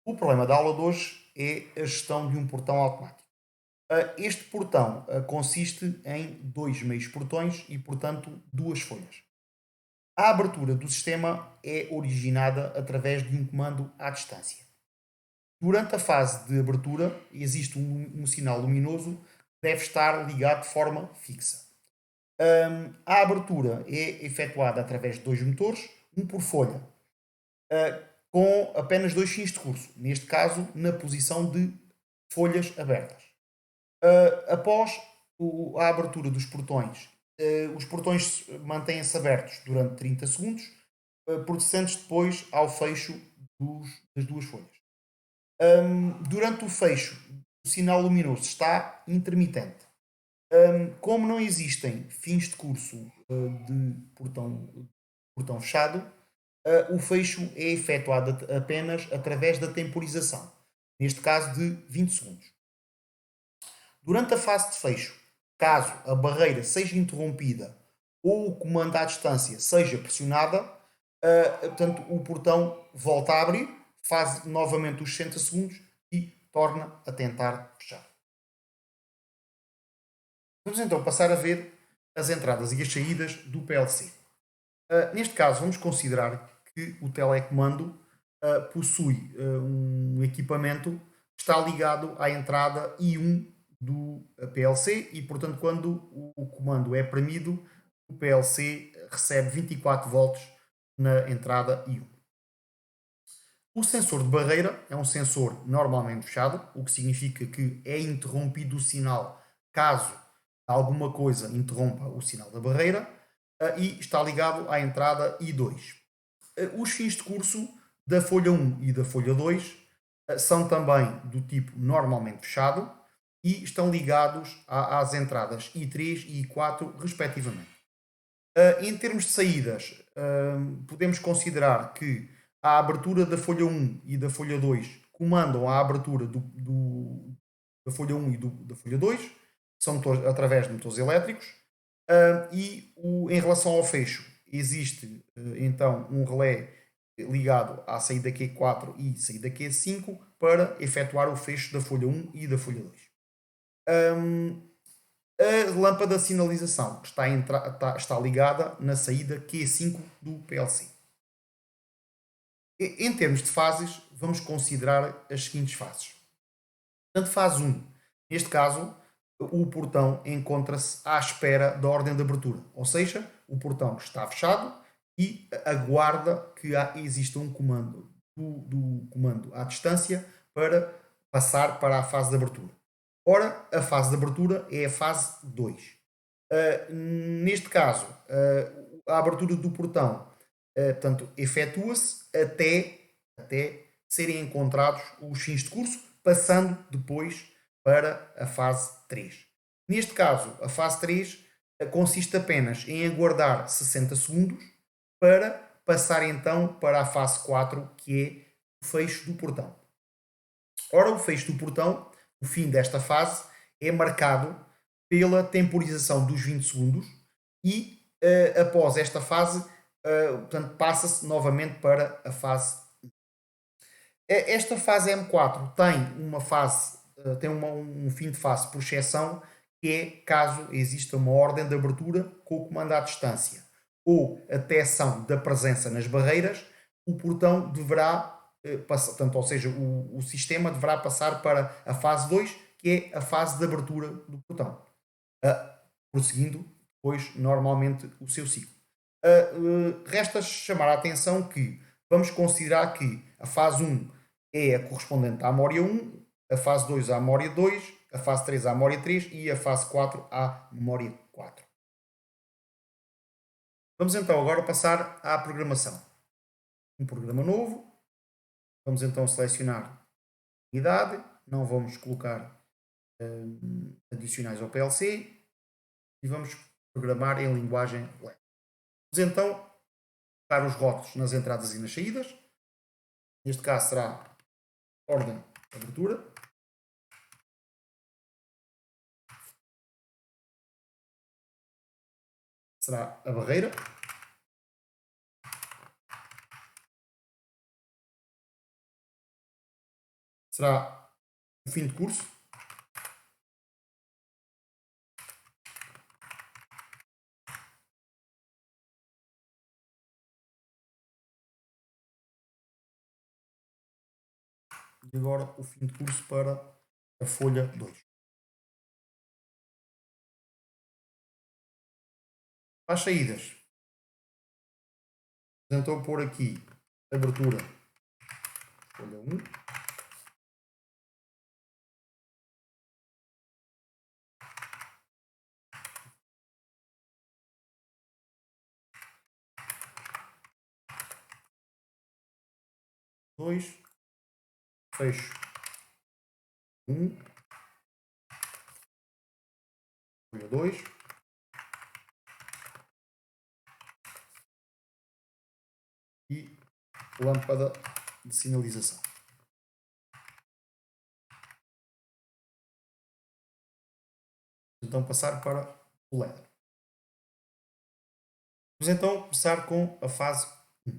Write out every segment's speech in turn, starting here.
O problema da aula de hoje é a gestão de um portão automático. Este portão consiste em dois meios portões e, portanto, duas folhas. A abertura do sistema é originada através de um comando à distância. Durante a fase de abertura, existe um sinal luminoso que deve estar ligado de forma fixa. A abertura é efetuada através de dois motores, um por folha, com apenas dois fins de curso, neste caso na posição de folhas abertas. Após a abertura dos portões, os portões mantêm-se abertos durante 30 segundos, processantes depois ao fecho das duas folhas. Durante o fecho, o sinal luminoso está intermitente. Como não existem fins de curso de portão fechado, o fecho é efetuado apenas através da temporização, neste caso de 20 segundos. Durante a fase de fecho, caso a barreira seja interrompida ou o comando à distância seja pressionada, portanto, o portão volta a abrir, faz novamente os 60 segundos e torna a tentar fechar. Vamos então passar a ver as entradas e as saídas do PLC. Neste caso, vamos considerar que o telecomando possui um equipamento que está ligado à entrada I1 do PLC e, portanto, quando o comando é premido, o PLC recebe 24 volts na entrada I1. O sensor de barreira é um sensor normalmente fechado, o que significa que é interrompido o sinal caso alguma coisa interrompa o sinal da barreira, e está ligado à entrada I2. Os fins de curso da folha 1 e da folha 2 são também do tipo normalmente fechado e estão ligados às entradas I3 e I4, respectivamente. Em termos de saídas, podemos considerar que a abertura da folha 1 e da folha 2 comandam a abertura da folha 1 e da folha 2, são através de motores elétricos, em relação ao fecho, existe então um relé ligado à saída Q4 e saída Q5 para efetuar o fecho da folha 1 e da folha 2. A lâmpada de sinalização está ligada na saída Q5 do PLC. Em termos de fases, vamos considerar as seguintes fases. Portanto, fase 1. Neste caso, o portão encontra-se à espera da ordem de abertura, ou seja, o portão está fechado e aguarda que exista um comando do comando à distância para passar para a fase de abertura. Ora, a fase de abertura é a fase 2. Neste caso, a abertura do portão portanto, efetua-se até serem encontrados os fins de curso, passando depois para a fase 3. Neste caso, a fase 3 consiste apenas em aguardar 60 segundos para passar então para a fase 4, que é o fecho do portão. Ora, o fecho do portão, o fim desta fase, é marcado pela temporização dos 20 segundos e, após esta fase, portanto, passa-se novamente para a fase. Esta fase M4 tem uma fase, um fim de fase por exceção, que é caso exista uma ordem de abertura com o comando à distância ou a detecção da presença nas barreiras, o portão deverá passar, portanto, ou seja, o sistema deverá passar para a fase 2, que é a fase de abertura do portão, prosseguindo depois normalmente o seu ciclo. Resta chamar a atenção que vamos considerar que a fase 1 é a correspondente à memória 1, a fase 2 à memória 2, a fase 3 à memória 3 e a fase 4 à memória 4. Vamos então agora passar à programação. Um programa novo. Vamos então selecionar unidade. Não vamos colocar adicionais ao PLC. E vamos programar em linguagem LED. Vamos então colocar os rótulos nas entradas e nas saídas. Neste caso será ordem de abertura. Será a barreira. será o fim de curso. E agora o fim de curso para a folha 2. Para as saídas, então pôr aqui abertura folha 1. Dois, fecho 1, folha 2, e lâmpada de sinalização. Então passar para o LED. Vamos então começar com a fase 1.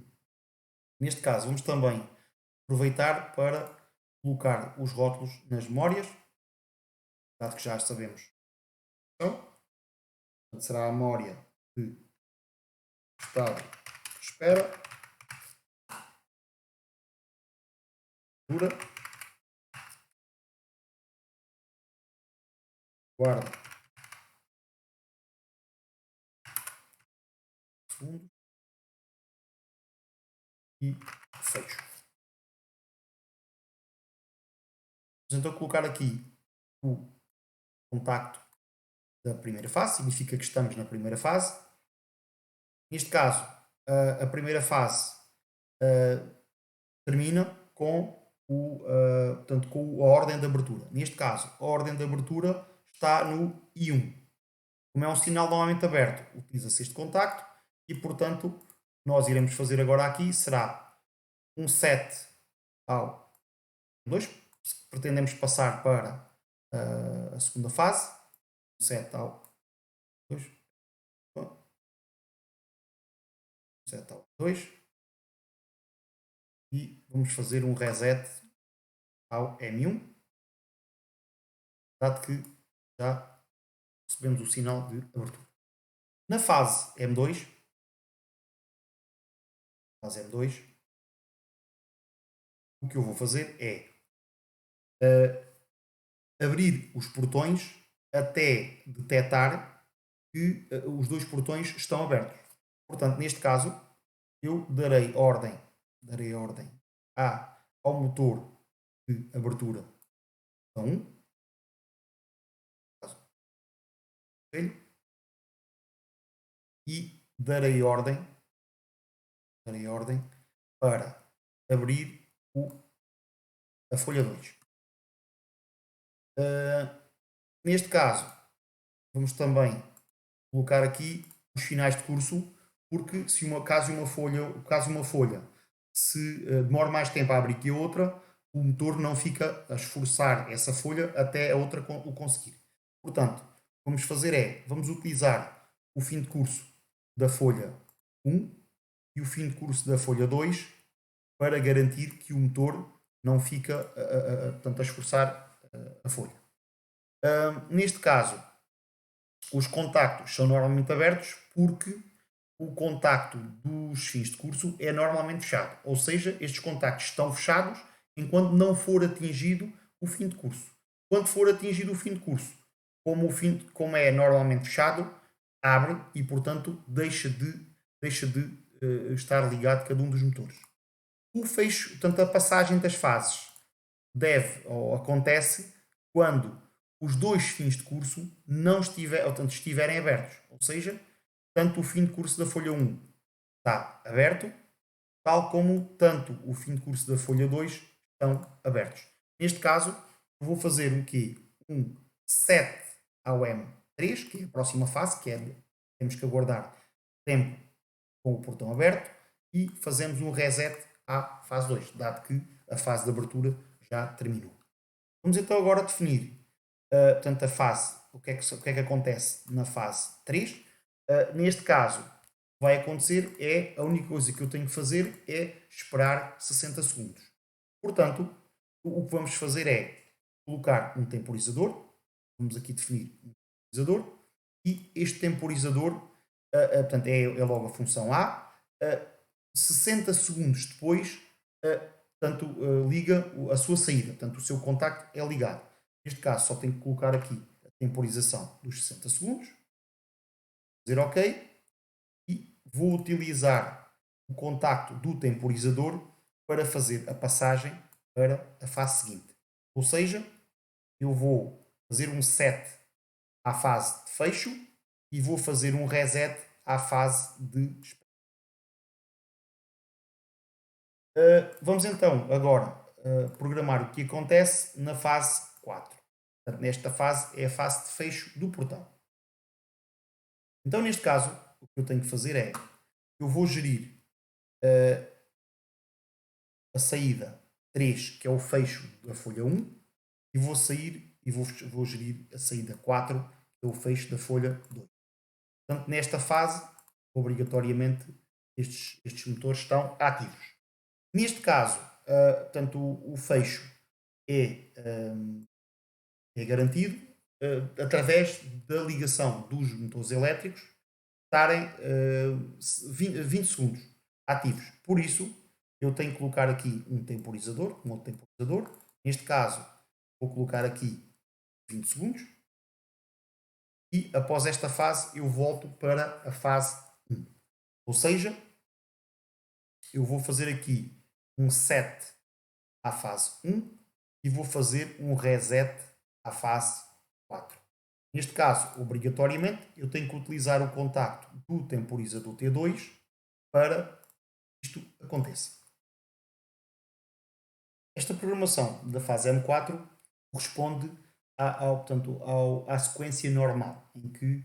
Neste caso, vamos também aproveitar para colocar os rótulos nas memórias, dado que já sabemos. Então, será a memória de estado de espera, dura, guarda, segundo e fecho. Vamos então colocar aqui o contacto da primeira fase, significa que estamos na primeira fase. Neste caso, a primeira fase termina com, portanto, com a ordem de abertura. Neste caso, a ordem de abertura está no I1. Como é um sinal normalmente aberto, utiliza-se este contacto e, portanto, nós iremos fazer agora aqui será um set ao 2, pretendemos passar para a segunda fase, um set ao 2, set ao 2 e vamos fazer um reset ao M1, dado que já recebemos o sinal de abertura. Na fase M2, o que eu vou fazer é abrir os portões até detectar que os dois portões estão abertos. Portanto, neste caso, eu darei ordem ao motor de abertura 1, e darei ordem para abrir a folha 2. Neste caso, vamos também colocar aqui os finais de curso, porque se caso uma folha se demora mais tempo a abrir que a outra, o motor não fica a esforçar essa folha até a outra o conseguir. Portanto, o que vamos fazer vamos utilizar o fim de curso da folha 1 e o fim de curso da folha 2 para garantir que o motor não fica portanto, a esforçar a folha. Neste caso, os contactos são normalmente abertos porque o contacto dos fins de curso é normalmente fechado. Ou seja, estes contactos estão fechados enquanto não for atingido o fim de curso. Quando for atingido o fim de curso, como é normalmente fechado, abre e, portanto, deixa de estar ligado cada um dos motores. O fecho, portanto, a passagem das fases acontece quando os dois fins de curso não estiverem abertos. Ou seja, tanto o fim de curso da folha 1 está aberto, tal como tanto o fim de curso da folha 2 estão abertos. Neste caso, vou fazer um set ao M3, que é a próxima fase, temos que aguardar tempo com o portão aberto, e fazemos um reset à fase 2, dado que a fase de abertura já terminou. Vamos então agora definir portanto, a fase, o que é que acontece na fase 3. Neste caso, vai acontecer a única coisa que eu tenho que fazer é esperar 60 segundos. Portanto, o que vamos fazer é colocar um temporizador. Vamos aqui definir um temporizador. E este temporizador, portanto, é logo a função A. 60 segundos depois, portanto, liga a sua saída. Portanto, o seu contacto é ligado. Neste caso, só tenho que colocar aqui a temporização dos 60 segundos. Dizer OK. E vou utilizar o contacto do temporizador para fazer a passagem para a fase seguinte. Ou seja, eu vou fazer um set à fase de fecho e vou fazer um reset à fase de espera. Vamos então agora programar o que acontece na fase 4. Portanto, nesta fase é a fase de fecho do portão. Então, neste caso, o que eu tenho que fazer é, eu vou gerir a saída 3, que é o fecho da folha 1, e vou sair e vou gerir a saída 4, que é o fecho da folha 2. Portanto, nesta fase, obrigatoriamente, estes motores estão ativos. Neste caso, portanto, o fecho é garantido através da ligação dos motores elétricos estarem 20 segundos ativos. Por isso, eu tenho que colocar aqui um temporizador, um outro temporizador. Neste caso, vou colocar aqui 20 segundos. E após esta fase, eu volto para a fase 1. Ou seja, eu vou fazer aqui um set à fase 1 e vou fazer um reset à fase 4. Neste caso, obrigatoriamente, eu tenho que utilizar o contacto do temporizador T2 para que isto aconteça. Esta programação da fase M4 corresponde portanto, à sequência normal, em que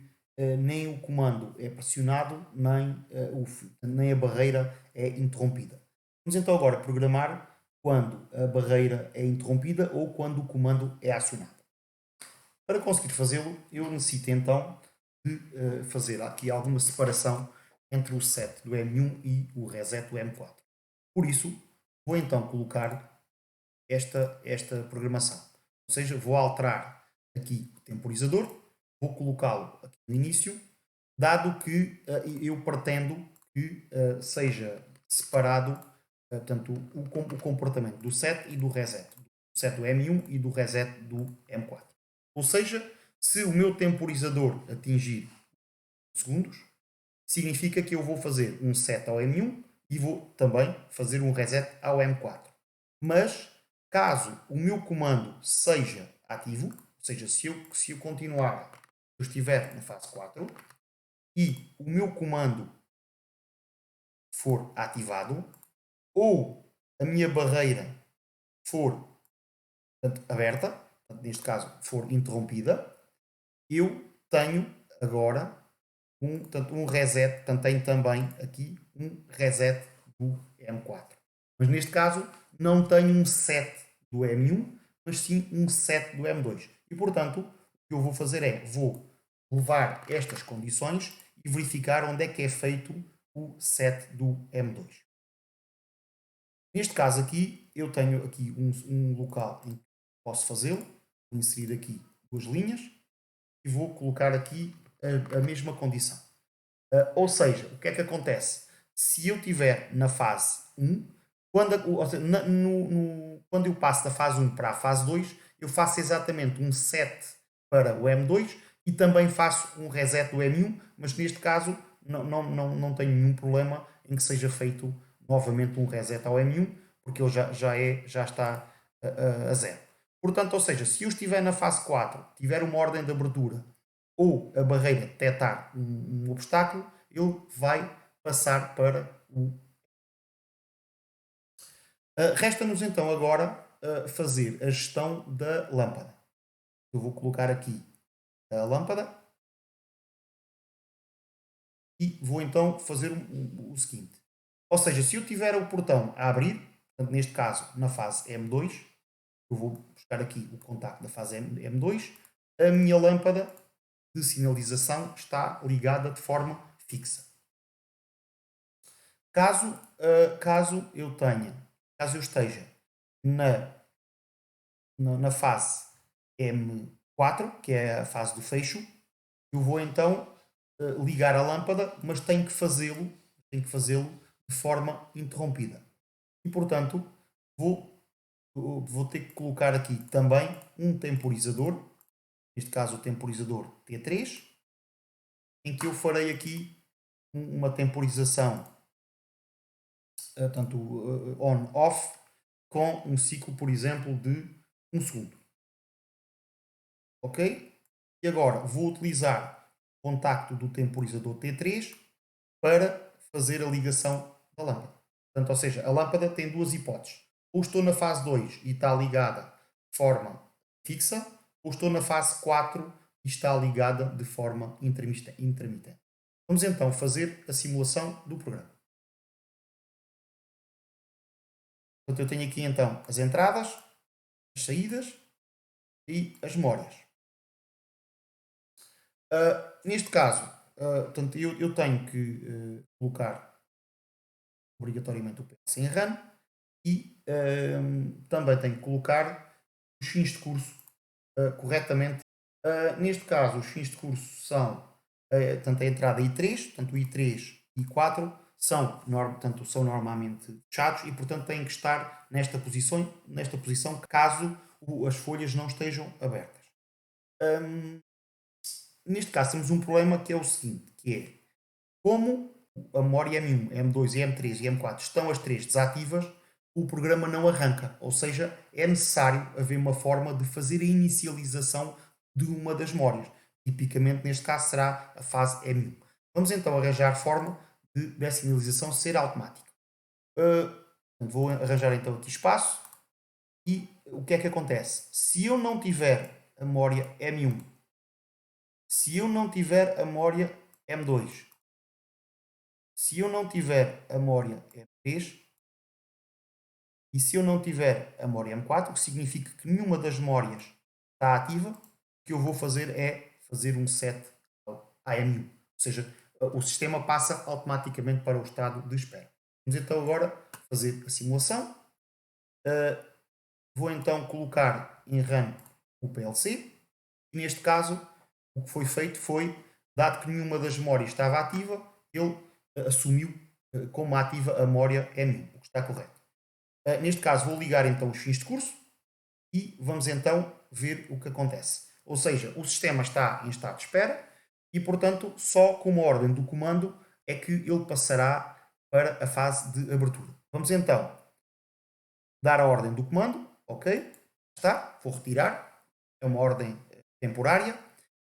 nem o comando é pressionado, nem a barreira é interrompida. Vamos então agora programar quando a barreira é interrompida ou quando o comando é acionado. Para conseguir fazê-lo, eu necessito então de fazer aqui alguma separação entre o set do M1 e o reset do M4. Por isso, vou então colocar esta programação. Ou seja, vou alterar aqui o temporizador, vou colocá-lo aqui no início, dado que eu pretendo que seja separado portanto, o comportamento do set e do reset. Do set do M1 e do reset do M4. Ou seja, se o meu temporizador atingir segundos, significa que eu vou fazer um set ao M1 e vou também fazer um reset ao M4. Mas, caso o meu comando seja ativo, ou seja, se eu continuar, eu estiver na fase 4 e o meu comando for ativado, ou a minha barreira for portanto, aberta, portanto, neste caso for interrompida, eu tenho agora um reset, portanto tenho também aqui um reset do M4. Mas neste caso não tenho um set do M1, mas sim um set do M2. E portanto, o que eu vou fazer é, vou levar estas condições e verificar onde é que é feito o set do M2. Neste caso aqui, eu tenho aqui um local em que posso fazê-lo. Vou inserir aqui duas linhas e vou colocar aqui a mesma condição. Ou seja, o que é que acontece? Se eu estiver na fase 1, quando eu passo da fase 1 para a fase 2, eu faço exatamente um set para o M2 e também faço um reset do M1, mas neste caso não tenho nenhum problema em que seja feito novamente um reset ao M1, porque ele já está a zero. Portanto, ou seja, se eu estiver na fase 4, tiver uma ordem de abertura ou a barreira detectar um obstáculo, ele vai passar para o. Resta-nos então agora fazer a gestão da lâmpada. Eu vou colocar aqui a lâmpada e vou então fazer o seguinte. Ou seja, se eu tiver o portão a abrir, portanto, neste caso na fase M2, eu vou buscar aqui o contacto da fase M2, a minha lâmpada de sinalização está ligada de forma fixa. Caso eu esteja na na fase M4, que é a fase do fecho, eu vou então ligar a lâmpada, mas tenho que fazê-lo de forma interrompida. E portanto, vou ter que colocar aqui também um temporizador, neste caso o temporizador T3, em que eu farei aqui uma temporização tanto on-off, com um ciclo, por exemplo, de 1 segundo. Ok? E agora vou utilizar o contacto do temporizador T3 para fazer a ligação da lâmpada. Portanto, ou seja, a lâmpada tem duas hipóteses. Ou estou na fase 2 e está ligada de forma fixa, ou estou na fase 4 e está ligada de forma intermitente. Vamos então fazer a simulação do programa. Portanto, eu tenho aqui então as entradas, as saídas e as memórias. Neste caso, portanto, eu tenho que colocar obrigatoriamente o PS em RAM e também tenho que colocar os fins de curso corretamente. Neste caso, os fins de curso são tanto a entrada I3, portanto o I3 e I4 são normalmente fechados e, portanto, têm que estar nesta posição caso as folhas não estejam abertas. Neste caso, temos um problema que é o seguinte, que é como a memória M1, M2, M3 e M4 estão as três desativas, o programa não arranca, ou seja, é necessário haver uma forma de fazer a inicialização de uma das memórias. Tipicamente, neste caso, será a fase M1. Vamos então arranjar forma dessa inicialização ser automática. Vou arranjar então aqui espaço e o que é que acontece? Se eu não tiver a memória M1, se eu não tiver a memória M2, se eu não tiver a memória M3 e se eu não tiver a memória M4, o que significa que nenhuma das memórias está ativa, o que eu vou fazer é fazer um set à M1. Ou seja, o sistema passa automaticamente para o estado de espera. Vamos então agora fazer a simulação. Vou então colocar em RAM o PLC. E neste caso, o que foi feito foi, dado que nenhuma das memórias estava ativa, ele assumiu como ativa a memória M1, o que está correto. Neste caso, vou ligar então os fins de curso e vamos então ver o que acontece. Ou seja, o sistema está em estado de espera e, portanto, só com uma ordem do comando é que ele passará para a fase de abertura. Vamos então dar a ordem do comando, ok? Está, vou retirar, é uma ordem temporária.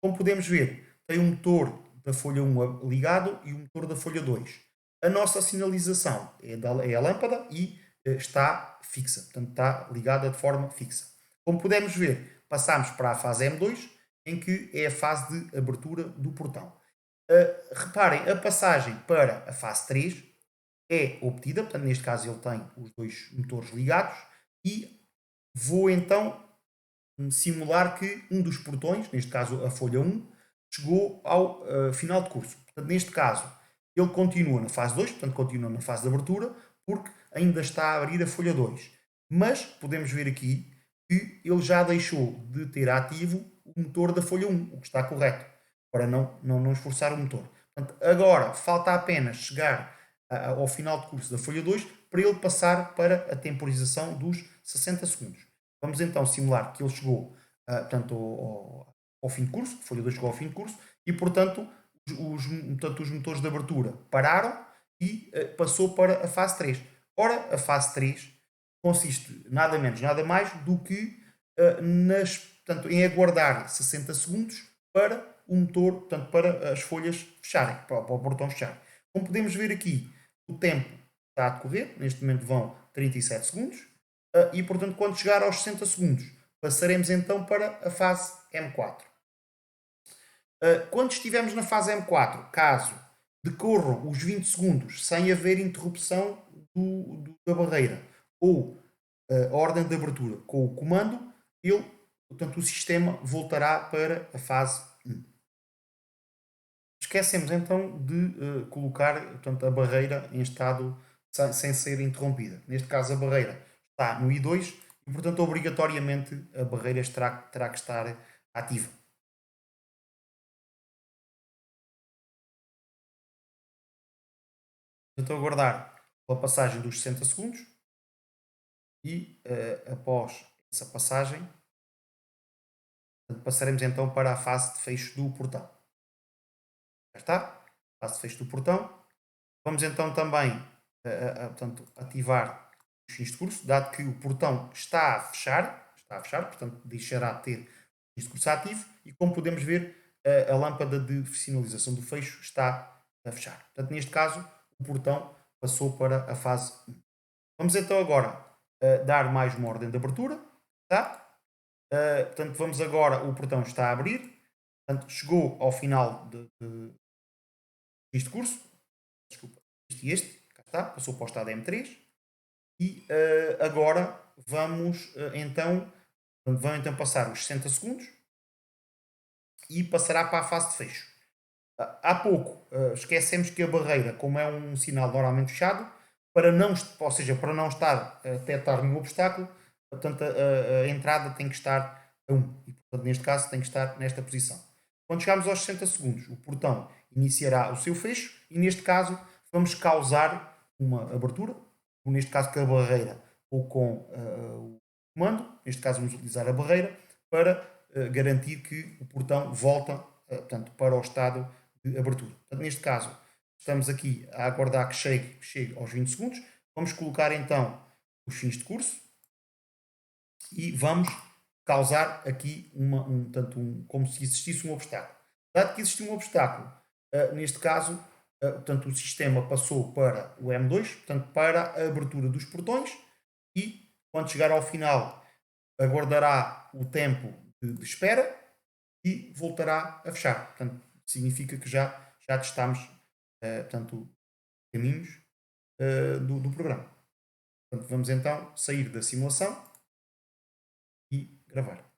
Como podemos ver, tem um motor da folha 1 ligado e o motor da folha 2. A nossa sinalização é a lâmpada e está fixa, portanto está ligada de forma fixa. Como podemos ver, passamos para a fase M2, em que é a fase de abertura do portão. Reparem, a passagem para a fase 3 é obtida, portanto neste caso ele tem os dois motores ligados e vou então simular que um dos portões, neste caso a folha 1, chegou ao final de curso. Portanto, neste caso, ele continua na fase 2, portanto, continua na fase de abertura, porque ainda está a abrir a folha 2. Mas podemos ver aqui que ele já deixou de ter ativo o motor da folha 1, o que está correto, para não esforçar o motor. Portanto, agora falta apenas chegar ao final de curso da folha 2 para ele passar para a temporização dos 60 segundos. Vamos então simular que ele chegou portanto, ao fim de curso, a folha 2 chegou ao fim de curso, e portanto os motores de abertura pararam e passou para a fase 3. Ora, a fase 3 consiste nada menos, nada mais do que portanto, em aguardar 60 segundos para o motor, portanto, para as folhas fecharem, para o portão fechar. Como podemos ver aqui, o tempo está a decorrer, neste momento vão 37 segundos, e portanto, quando chegar aos 60 segundos, passaremos então para a fase M4. Quando estivermos na fase M4, caso decorram os 20 segundos sem haver interrupção da barreira ou a ordem de abertura com o comando, portanto, o sistema voltará para a fase 1. Esquecemos então de colocar, portanto, a barreira em estado sem ser interrompida. Neste caso, a barreira está no I2 e e, portanto, obrigatoriamente a barreira terá que estar ativa. Então, aguardar pela passagem dos 60 segundos e, após essa passagem, passaremos então para a fase de fecho do portão. Já está? Fase de fecho do portão. Vamos então também portanto, ativar os fins de curso, dado que o portão está a fechar, portanto deixará de ter o fins de curso ativo e como podemos ver a lâmpada de sinalização do fecho está a fechar. Portanto, neste caso, o portão passou para a fase 1. Vamos então agora dar mais uma ordem de abertura, tá? Portanto, vamos agora, o portão está a abrir, portanto, chegou ao final deste curso, desculpa, este, cá está, passou para o estado M3 e agora então, vão então passar os 60 segundos e passará para a fase de fecho. Há pouco esquecemos que a barreira, como é um sinal normalmente fechado, ou seja, para não estar a detectar nenhum obstáculo, portanto a entrada tem que estar a 1 e portanto neste caso tem que estar nesta posição. Quando chegarmos aos 60 segundos, o portão iniciará o seu fecho e neste caso vamos causar uma abertura, ou neste caso com a barreira ou com o comando, neste caso vamos utilizar a barreira para garantir que o portão volta portanto, para o estado de abertura. Portanto, neste caso, estamos aqui a aguardar que chegue aos 20 segundos. Vamos colocar então os fins de curso e vamos causar aqui como se existisse um obstáculo. Dado que existe um obstáculo, neste caso, portanto, o sistema passou para o M2, portanto, para a abertura dos portões e quando chegar ao final aguardará o tempo de espera e voltará a fechar. Portanto, significa que já testámos portanto, caminhos do programa. Portanto, vamos então sair da simulação e gravar.